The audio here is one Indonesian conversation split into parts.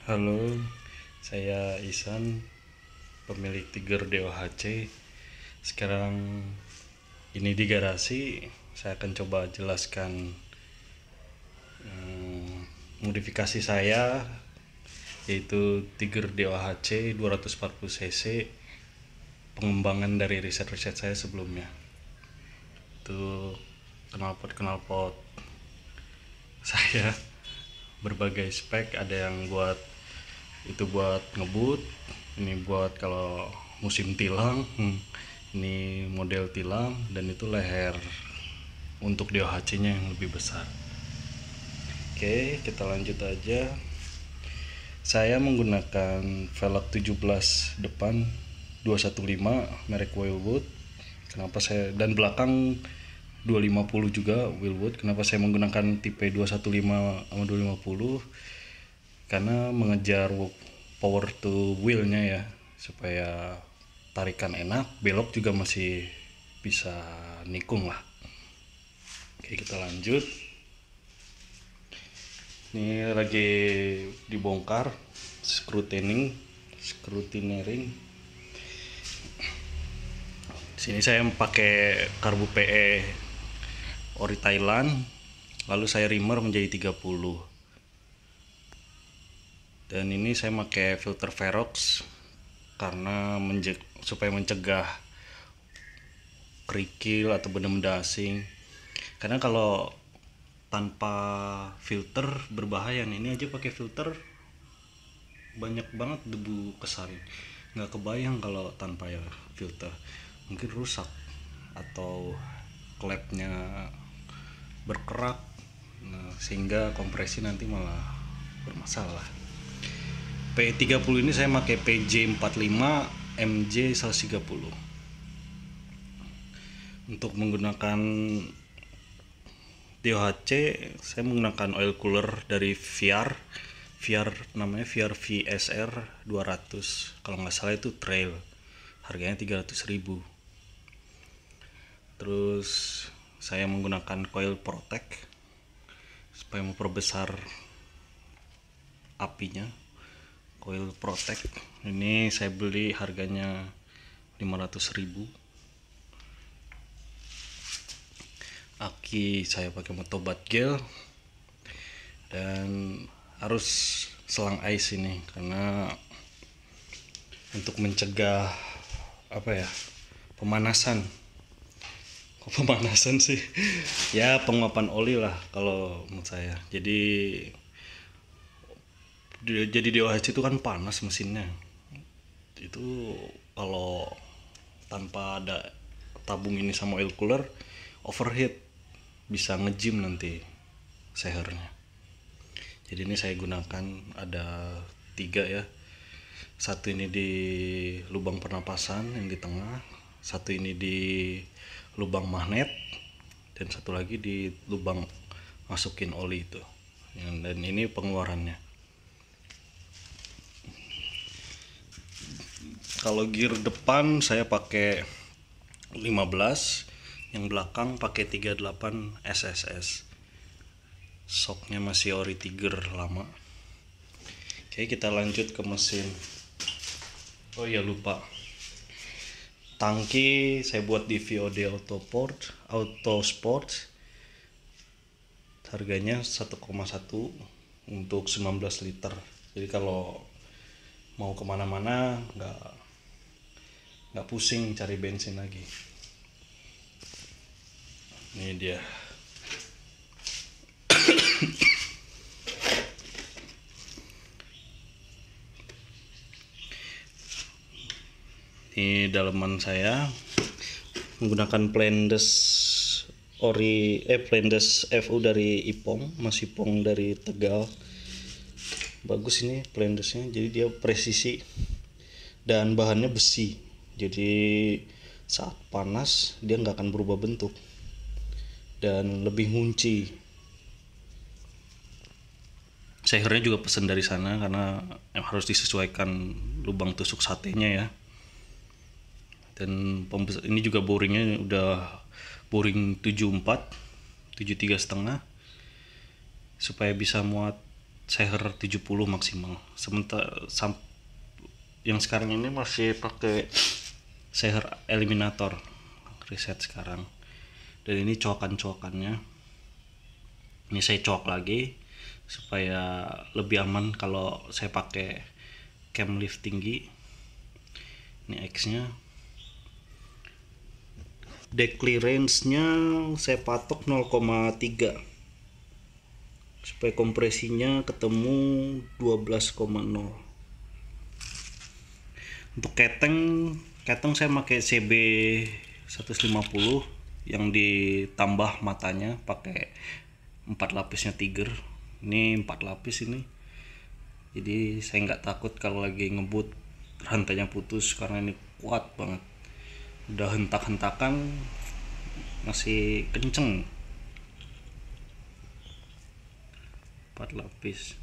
Halo, saya Isan, pemilik Tiger DOHC. Sekarang ini di garasi, saya akan coba jelaskan modifikasi saya, yaitu Tiger DOHC 240 cc, pengembangan dari riset-riset saya sebelumnya. Itu knalpot saya berbagai spek, ada yang buat ngebut, ini buat kalau musim tilang, ini model tilang, dan itu leher untuk DOHC nya yang lebih besar. Oke, kita lanjut aja. Saya menggunakan velg 17 depan 215 merek Wilwood. Kenapa saya, dan belakang 250 juga Wilwood. Kenapa saya menggunakan tipe 215 sama 250? Karena mengejar power to wheel-nya ya, supaya tarikan enak, belok juga masih bisa nikung lah. Oke, kita lanjut. Ini lagi dibongkar scrutinering. Sini saya pakai karbu PE ori Thailand, lalu saya reamer menjadi 30. Dan ini saya pakai filter Verox karena supaya mencegah kerikil atau benda-benda asing. Karena kalau tanpa filter berbahaya nih. Ini aja pakai filter banyak banget debu kesarin. Nggak kebayang kalau tanpa ya filter, mungkin rusak atau klepnya berkerak, sehingga kompresi nanti malah bermasalah. P30 ini saya pakai PJ45 MJ130. Untuk menggunakan DOHC, saya menggunakan oil cooler dari VR namanya VR VSR 200, kalau nggak salah itu trail, harganya 300.000. Terus saya menggunakan coil protect supaya memperbesar apinya. Coil protect ini saya beli harganya 500.000. Aki saya pakai motobat gel, dan harus selang ice ini karena untuk mencegah pemanasan. Kok pemanasan sih? Ya, penguapan oli lah kalau menurut saya. Jadi DOHC itu kan panas mesinnya. Itu kalau tanpa ada tabung ini sama oil cooler, overheat, bisa ngejim nanti sehernya. Jadi ini saya gunakan ada 3 ya. Satu ini di lubang pernapasan yang di tengah, satu ini di lubang magnet, dan satu lagi di lubang masukin oli itu. Dan ini pengeluarannya. Kalau gear depan saya pakai 15, yang belakang pakai 38 SSS. Shocknya masih ori Tiger lama. Oke, kita lanjut ke mesin. Oh iya, lupa. Tangki saya buat di VOD Auto Sport. Harganya 1,1 untuk 19 liter. Jadi kalau mau kemana-mana nggak pusing cari bensin lagi. Ini dia. Ini daleman saya menggunakan Plendes FU dari Ipong, Mas Ipong dari Tegal. Bagus ini Plendesnya, jadi dia presisi dan bahannya besi. Jadi saat panas dia nggak akan berubah bentuk dan lebih ngunci. Sehernya juga pesan dari sana karena harus disesuaikan lubang tusuk satenya ya. Dan ini juga boringnya udah boring 74 73,5 supaya bisa muat Seher 70 maksimal. Sementara yang sekarang ini masih pakai Seher Eliminator reset sekarang. Dan ini coakannya. Ini saya coak lagi supaya lebih aman kalau saya pakai cam lift tinggi. Ini X-nya. Deck clearance-nya saya patok 0,3 supaya kompresinya ketemu 12,0. Untuk keteng saya pakai CB 150 yang ditambah matanya pakai 4 lapisnya Tiger. Ini 4 lapis ini, jadi saya nggak takut kalau lagi ngebut rantainya putus karena ini kuat banget. Udah hentak-hentakan masih kenceng. 4 lapis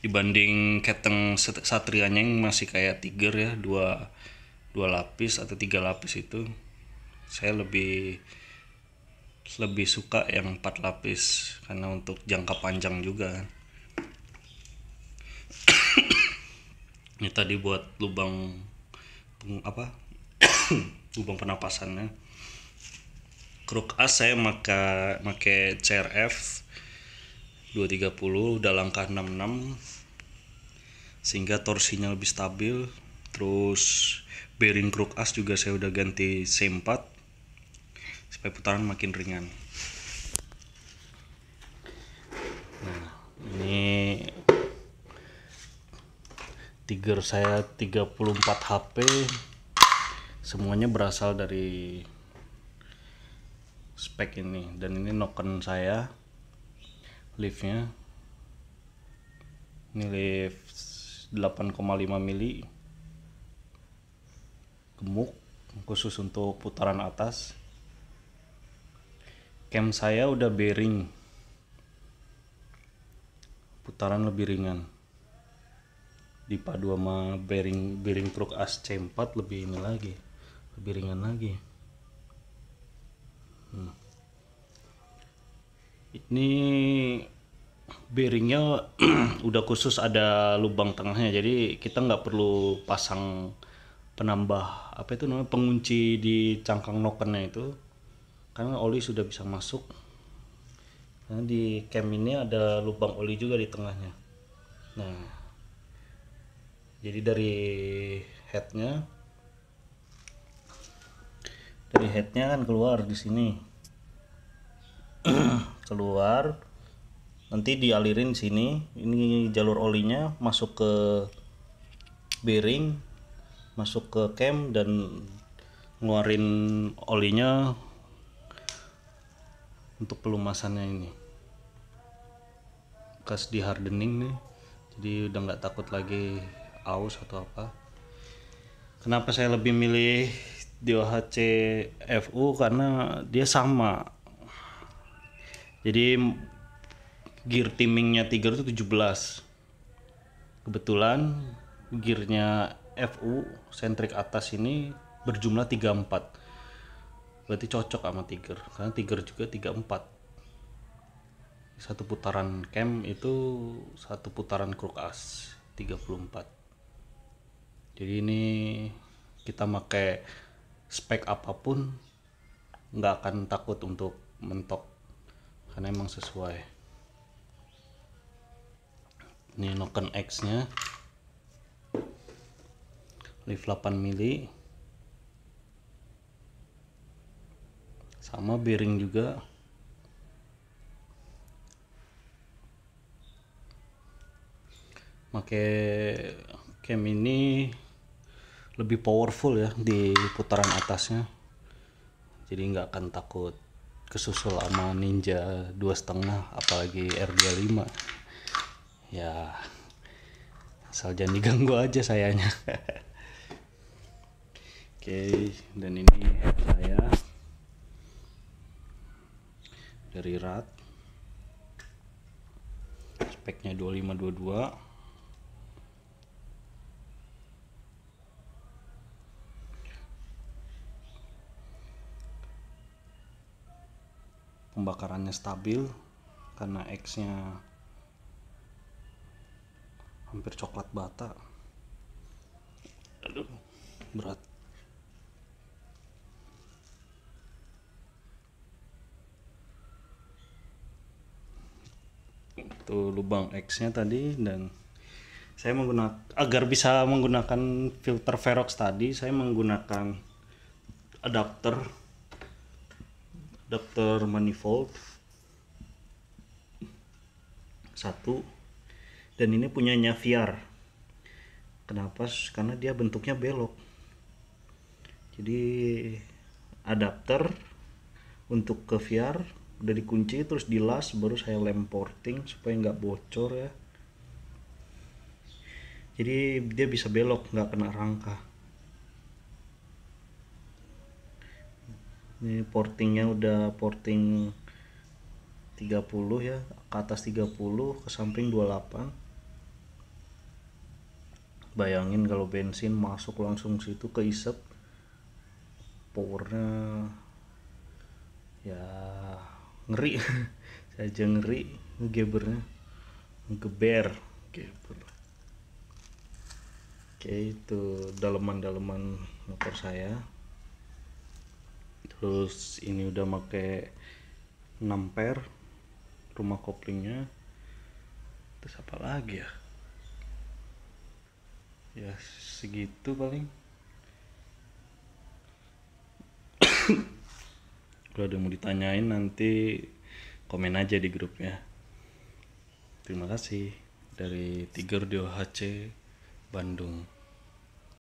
dibanding keteng Satrianya yang masih kayak Tiger ya, dua lapis atau 3 lapis. Itu saya lebih suka yang 4 lapis karena untuk jangka panjang juga kan. Ini tadi buat lubang lubang penapasannya. Kruk as saya pakai CRF 230 udah langkah 66 sehingga torsinya lebih stabil. Terus bearing kruk as juga saya udah ganti C4 supaya putaran makin ringan. Nah, ini Tiger saya 34 HP, semuanya berasal dari spek ini. Dan ini noken saya, liftnya ini lift 8,5 mili gemuk khusus untuk putaran atas. Cam saya udah bearing, putaran lebih ringan dipadu sama bearing kruk as C4 lebih ringan lagi. Ini bearingnya udah khusus ada lubang tengahnya, jadi kita nggak perlu pasang penambah pengunci di cangkang nokennya itu, karena oli sudah bisa masuk. Nah, di cam ini ada lubang oli juga di tengahnya. Nah, jadi dari headnya kan keluar di sini. Keluar, nanti dialirin sini. Ini jalur olinya masuk ke bearing, masuk ke cam, dan ngeluarin olinya untuk pelumasannya. Ini bekas di hardening nih, jadi udah nggak takut lagi aus atau apa. Kenapa saya lebih milih DOHC FU? Karena dia sama, jadi gear timingnya Tiger itu 17. Kebetulan gearnya FU sentrik atas ini berjumlah 34, berarti cocok sama Tiger, karena Tiger juga 34. Satu putaran cam itu satu putaran kruk as 34. Jadi ini kita pakai spek apapun nggak akan takut untuk mentok, karena emang sesuai. Ini noken X nya lift 8 mili, sama bearing juga. Pakai cam ini lebih powerful ya di putaran atasnya, jadi nggak akan takut kesusul sama Ninja 2,5 apalagi R25 ya, asal jangan diganggu aja sayanya. Oke, dan ini head saya dari Rad, speknya 2522. pembakarannya stabil karena X-nya hampir coklat bata. Aduh, berat. Itu lubang X-nya tadi, dan saya menggunakan, agar bisa menggunakan filter Verox tadi, saya menggunakan adapter manifold satu, dan ini punyanya VR. Kenapa? Karena dia bentuknya belok. Jadi adapter untuk ke VR udah dikunci, terus dilas, baru saya lem porting supaya nggak bocor ya. Jadi dia bisa belok, nggak kena rangka. Ini portingnya udah porting 30 ya, ke atas 30, ke samping 28. Bayangin kalau bensin masuk langsung situ keisep, powernya ya ngeri. Saya aja ngeri ngegebernya, ngegeber geber. Oke, itu daleman motor saya. Terus ini udah pakai 6 per rumah koplingnya. Terus apa lagi ya? Ya segitu paling. Kalau ada yang mau ditanyain nanti komen aja di grupnya. Terima kasih. Dari Tiger Dio HC Bandung.